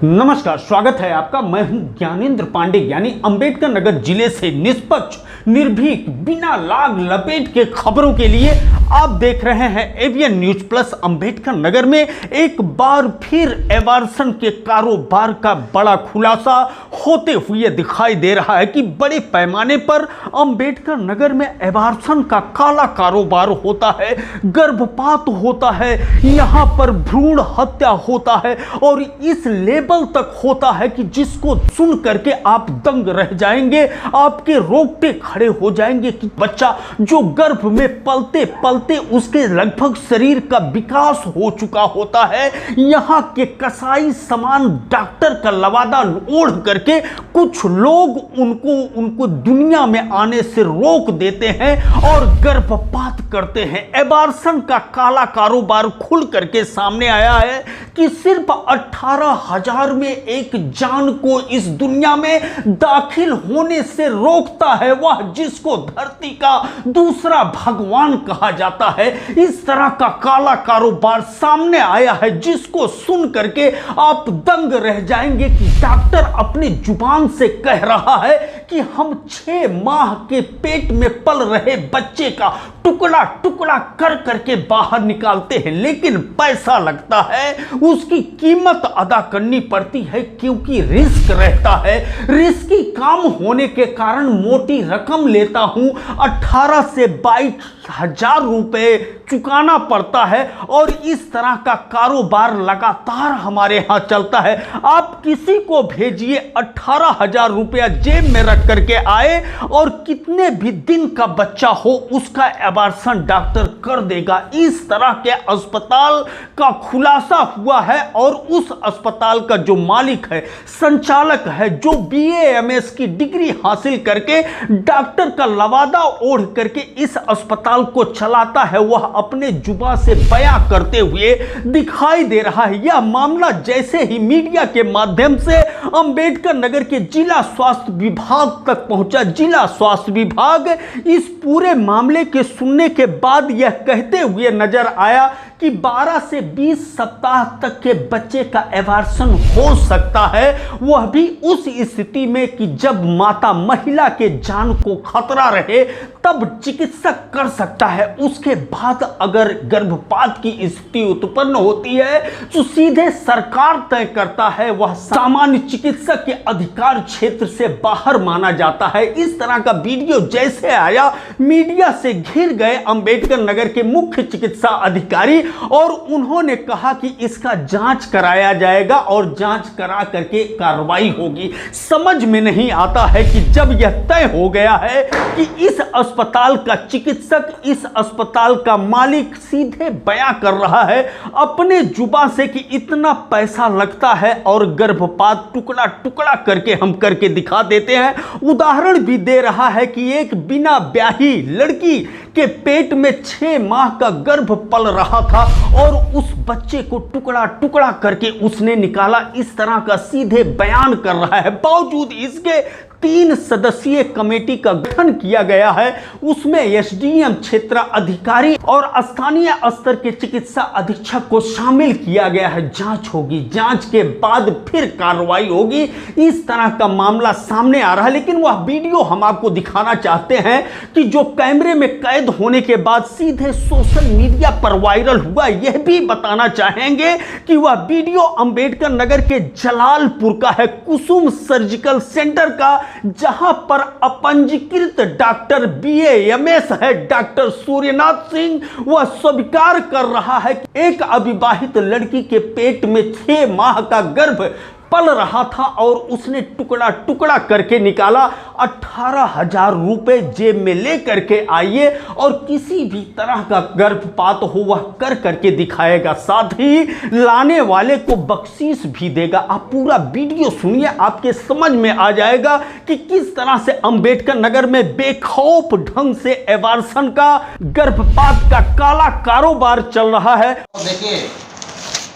नमस्कार, स्वागत है आपका। मैं हूं ज्ञानेंद्र पांडे, यानी अंबेडकर नगर जिले से निष्पक्ष, निर्भीक, बिना लाग लपेट के खबरों के लिए आप देख रहे हैं AVN news plus. Ambedkar Nagar में एक बार फिर एबार्सन के कारोबार का बड़ा खुलासा होते हुए दिखाई दे रहा है कि बड़े पैमाने पर अंबेडकर नगर में एबार्सन का काला कारोबार होता है, गर्भपात होता है, यहां पर भ्रूण हत्या होता है और इस लेवल तक होता है कि जिसको सुन करके आप दंग रह जाएंगे, आपके रोंगटे खड़े हो जाएंगे कि बच्चा जो गर्भ में पलते पलते उसके लगभग शरीर का विकास हो चुका होता है, यहां के कसाई समान डॉक्टर का लवादा ओढ़ करके कुछ लोग उनको दुनिया में आने से रोक देते हैं और गर्भपात करते हैं। एबार्सन का काला कारोबार खुल करके सामने आया है कि सिर्फ 18,000 में एक जान को इस दुनिया में दाखिल होने से रोकता है वह जिसको धरती का दूसरा भगवान कहा जाता है। इस तरह का काला कारोबार सामने आया है जिसको सुन करके आप दंग रह जाएंगे कि डॉक्टर अपने जुबान से कह रहा है कि हम 6 माह के पेट में पल रहे बच्चे का टुकड़ा टुकड़ा कर करके बाहर निकालते हैं, लेकिन पैसा लगता है, उसकी कीमत अदा करनी पड़ती है क्योंकि रिस्क रहता है। रिस्की काम होने के कारण मोटी रकम लेता हूं, 18 से 22,000 रुपए चुकाना पड़ता है और इस तरह का कारोबार लगातार हमारे यहां चलता है। आप किसी को भेजिए, 18,000 रुपया जेब में रख करके आए और कितने भी दिन का बच्चा हो उसका एबार्सन डॉक्टर कर देगा। इस तरह के अस्पताल का खुलासा हुआ है और उस अस्पताल का जो मालिक है, संचालक है, जो BA-MS की डिग्री हासिल करके डॉक्टर का लवादा ओढ़ करके इस अस्पताल को चलाता है, वह अपने जुबा से बयां करते हुए दिखाई दे रहा है। यह मामला जैसे ही मीडिया के माध्यम से अंबेडकर नगर के जिला स्वास्थ्य विभाग तक पहुंचा, जिला स्वास्थ्य विभाग इस पूरे मामले के सुनने के बाद यह कहते हुए नजर आया कि 12 से 20 सप्ताह तक के बच्चे का एबार्सन हो सकता है, वह भी उस स्थिति में कि जब माता महिला के जान को खतरा रहे तब चिकित्सक कर सकता है। उसके बाद अगर गर्भपात की स्थिति उत्पन्न होती है तो सीधे सरकार तय करता है, वह सामान्य चिकित्सक के अधिकार क्षेत्र से बाहर माना जाता है। इस तरह का वीडियो जैसे आया, मीडिया से घिर गए अंबेडकर नगर के मुख्य चिकित्सा अधिकारी और उन्होंने कहा कि इसका जांच कराया जाएगा और जांच करा करके कार्रवाई होगी। समझ में नहीं आता है कि जब यह तय हो गया है कि इस अस्पताल का चिकित्सक, इस अस्पताल का मालिक सीधे बयां कर रहा है अपने जुबान से कि इतना पैसा लगता है और गर्भपात टुकड़ा टुकड़ा करके हम करके दिखा देते हैं। उदाहरण भी दे रहा है कि एक बिना ब्याही लड़की के पेट में 6 माह का गर्भ पल रहा था और उस बच्चे को टुकड़ा टुकड़ा करके उसने निकाला। इस तरह का सीधे बयान कर रहा है। बावजूद इसके 3 सदस्यीय कमेटी का गठन किया गया है, उसमें SDM क्षेत्र अधिकारी और स्थानीय स्तर के चिकित्सा अधीक्षक को शामिल किया गया है। जांच होगी, जांच के बाद फिर कार्रवाई होगी। इस तरह का मामला सामने आ रहा है, लेकिन वह वीडियो हम आपको दिखाना चाहते हैं कि जो कैमरे में कैद होने के बाद सीधे सोशल मीडिया पर वायरल हुआ। यह भी बताना चाहेंगे कि वह वीडियो अंबेडकर नगर के जलालपुर का है, कुसुम सर्जिकल सेंटर का, जहां पर अपंजीकृत डॉक्टर BA-MS है, डॉक्टर सूर्यनाथ सिंह, वह स्वीकार कर रहा है कि एक अविवाहित लड़की के पेट में 6 माह का गर्भ पल रहा था और उसने टुकड़ा टुकड़ा करके निकाला। 18,000 रुपए जेब में ले करके आइए और किसी भी तरह का गर्भपात हो वह कर करके दिखाएगा, साथ ही लाने वाले को बख्शीश भी देगा। आप पूरा वीडियो सुनिए, आपके समझ में आ जाएगा कि किस तरह से अंबेडकर नगर में बेखौफ ढंग से एबार्सन का, गर्भपात का काला कारोबार चल रहा है। देखिए,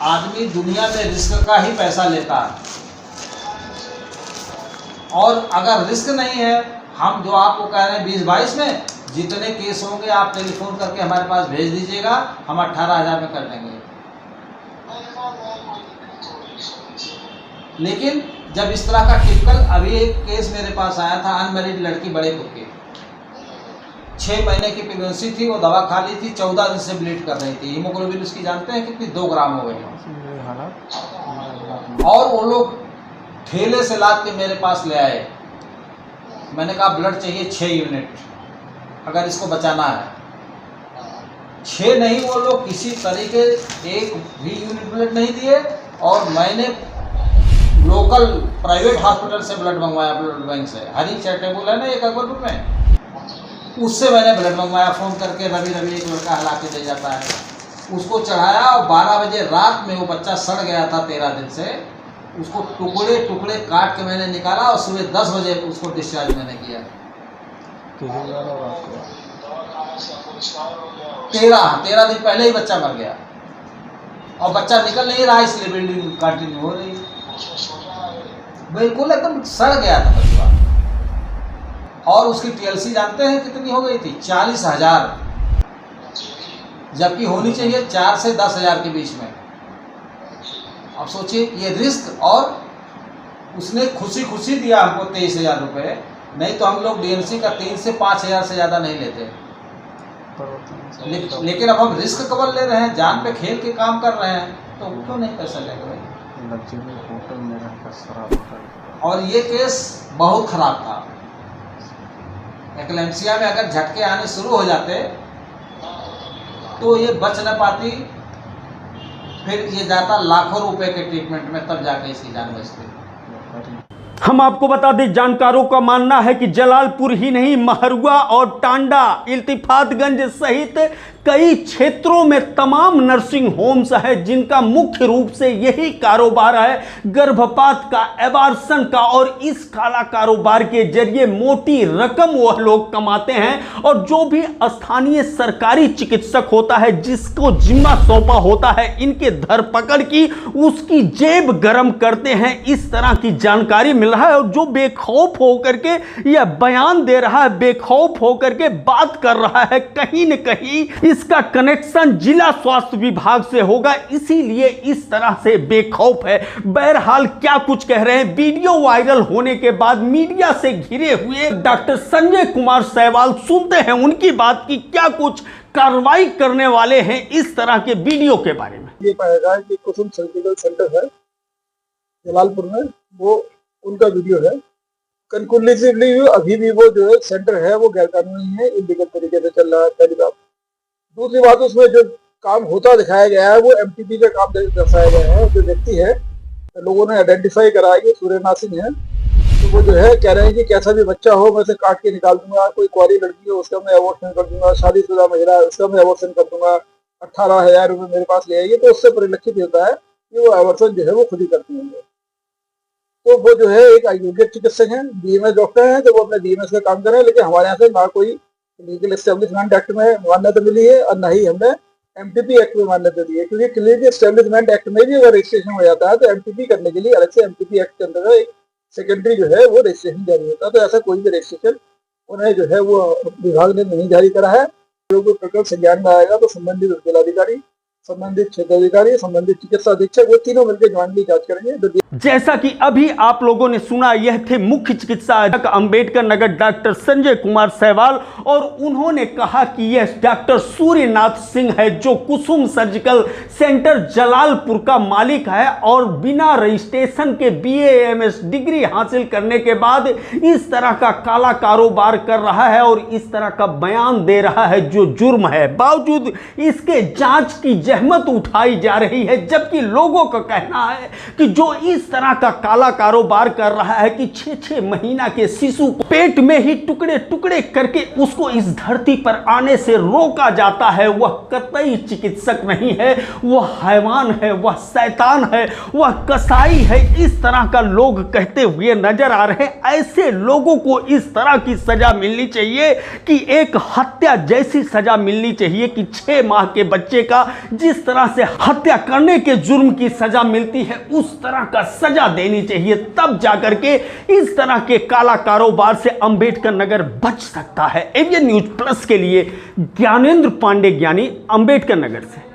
आदमी दुनिया में रिस्क का ही पैसा लेता है और अगर रिस्क नहीं है, हम जो आपको कह रहे हैं 20-22 में जितने केस होंगे आप टेलीफोन करके हमारे पास भेज दीजिएगा, हम 18,000 में कर देंगे। लेकिन जब इस तरह का टिपिकल, अभी एक केस मेरे पास आया था, अनमैरिड लड़की बड़े पुर 6 महीने की प्रेगनेंसी थी, वो दवा खा ली थी, 14 दिन से ब्लीड कर रही थी, हीमोग्लोबिन उसकी जानते हैं कितनी, 2 ग्राम हो गई। और वो लोग ठेले से लाद के मेरे पास ले आए। मैंने कहा ब्लड चाहिए 6 यूनिट अगर इसको बचाना है। 6 नहीं, वो लोग किसी तरीके एक भी यूनिट ब्लड नहीं दिए। और मैंने लोकल प्राइवेट हॉस्पिटल से ब्लड मंगवाया, ब्लड बैंक से, हरी चैरिटेबल है ना एक अकबरपुर में, उससे मैंने ब्लड मंगवाया फ़ोन करके। रवि एक लड़का हला के दे जाता है, उसको चढ़ाया और 12 बजे रात में वो बच्चा सड़ गया था 13 दिन से, उसको टुकड़े टुकड़े काट के मैंने निकाला और सुबह 10 बजे उसको डिस्चार्ज मैंने किया। 13 दिन पहले ही बच्चा मर गया और बच्चा निकल नहीं रहा, इसलिए ब्लीडिंग कंटिन्यू हो रही है। बिल्कुल एकदम सड़ गया था बच्चा। और उसकी टीएलसी जानते हैं कितनी हो गई थी? 40,000, जबकि होनी चाहिए 4 से 10,000 के बीच में। अब सोचिए ये रिस्क, और उसने खुशी खुशी दिया हमको 23,000 रुपये, नहीं तो हम लोग डीएमसी का 3 से 5,000 से ज़्यादा नहीं लेते। लेकिन अब हम रिस्क कवर ले रहे हैं, जान पे खेल के काम कर रहे हैं, तो क्यों नहीं पैसा लेंगे भाई। और ये केस बहुत खराब था। एक्लेम्सिया में अगर झटके आने शुरू हो जाते तो ये बच न पाती, फिर ये जाता लाखों रुपए के ट्रीटमेंट में, तब जाके इसकी जान बचती। हम आपको बता दें, जानकारों का मानना है कि जलालपुर ही नहीं, महरुआ और टांडा, इल्तिफातगंज सहित कई क्षेत्रों में तमाम नर्सिंग होम्स है जिनका मुख्य रूप से यही कारोबार है गर्भपात का, एबार्सन का। और इस काला कारोबार के जरिए मोटी रकम वह लोग कमाते हैं। और जो भी स्थानीय सरकारी चिकित्सक होता है जिसको जिम्मा सौंपा होता है इनके धरपकड़ की, उसकी जेब गरम करते हैं। इस तरह की जानकारी मिल रहा है। और जो बेखौफ होकर के यह बयान दे रहा है, बेखौफ होकर के बात कर रहा है, कहीं न कहीं इसका कनेक्शन जिला स्वास्थ्य विभाग से होगा, इसीलिए इस तरह से बेखौफ है। बहरहाल क्या कुछ कह रहे हैं, वीडियो वायरल होने के बाद मीडिया से घिरे हुए डॉक्टर संजय कुमार सैवाल, सुनते हैं उनकी बात की क्या कुछ कार्रवाई करने वाले हैं इस तरह के वीडियो के बारे में। ये पाएगा कि कुसुम सर्जिकल सेंटर है जलालपुर में, वो उनका वीडियो है। कंक्लूसिवली अभी भी वो जो है सेंटर है वो गैरकानूनी है, इलीगल तरीके से चल रहा है, पहली बात। दूसरी बात, उसमें जो काम होता दिखाया गया है वो एमटीपी का काम दर्शाया गया है। जो व्यक्ति है लोगों ने आइडेंटिफाई कराया कि सूर्यनाथ सिंह है, तो वो जो है कह रहे हैं कि कैसा भी बच्चा हो मैं उसे काट के निकाल दूंगा, कोई कुंवारी लड़की हो उसका मैं अबॉर्शन कर दूंगा, शादीशुदा महिला उसका मैं अबॉर्शन कर दूंगा, 18,000 रुपये मेरे पास ले आइए। तो उससे परिलक्षित होता है कि वो अबॉर्शन जो है वो खुद ही करती होंगे। तो वो जो है एक अयोग्य चिकित्सक हैं, बीएमएस डॉक्टर हैं, तो वो अपने बीएमएस का काम कर रहे हैं। लेकिन हमारे यहाँ से ना कोई लीगल एस्टेब्लिशमेंट एक्ट में मान्यता मिली है और न ही हमने एमटीपी एक्ट में मान्यता दी है। क्योंकि लीगल एस्टेब्लिशमेंट एक्ट में भी अगर रजिस्ट्रेशन हो जाता है तो एमटीपी करने के लिए अलग से एमटीपी एक्ट के अंदर एक सेकेंडरी जो है वो रजिस्ट्रेशन जारी होता है। तो ऐसा कोई भी रजिस्ट्रेशन उन्हें जो है वो विभाग ने नहीं जारी करा है। जो कोई प्रकरण संज्ञान में आएगा तो संबंधित जिलाधिकारी, संबंधित क्षेत्राधिकारी, संबंधित चिकित्सा अधीक्षक, वो तीनों मिलकर ज्वाइंटली जांच करेंगे। जैसा कि अभी आप लोगों ने सुना, यह थे मुख्य चिकित्सा अधीक्षक अंबेडकर नगर डॉक्टर संजय कुमार सैवाल। और उन्होंने कहा कि यह डॉक्टर सूर्यनाथ सिंह है जो कुसुम सर्जिकल सेंटर जलालपुर का मालिक है और बिना रजिस्ट्रेशन के BAMS डिग्री हासिल करने के बाद इस तरह का काला कारोबार कर रहा है और इस तरह का बयान दे रहा है जो जुर्म है। बावजूद इसके जांच की जहमत उठाई जा रही है, जबकि लोगों का कहना है कि जो इस तरह का काला कारोबार कर रहा है कि 6-6 महीना के शिशु को पेट में ही टुकड़े टुकड़े करके उसको इस धरती पर आने से रोका जाता है, वह कतई चिकित्सक नहीं है, वह हैवान है, वह शैतान है, वह कसाई है। इस तरह का लोग कहते हुए नजर आ रहे हैं। ऐसे लोगों को इस तरह की सजा मिलनी चाहिए कि एक हत्या जैसी सजा मिलनी चाहिए कि 6 माह के बच्चे का जिस तरह से हत्या करने के जुर्म की सजा मिलती है उस तरह का सजा देनी चाहिए। तब जाकर के इस तरह के काला कारोबार से अंबेडकर नगर बच सकता है। एवीएन न्यूज प्लस के लिए ज्ञानेंद्र पांडे, ज्ञानी, अंबेडकर नगर से।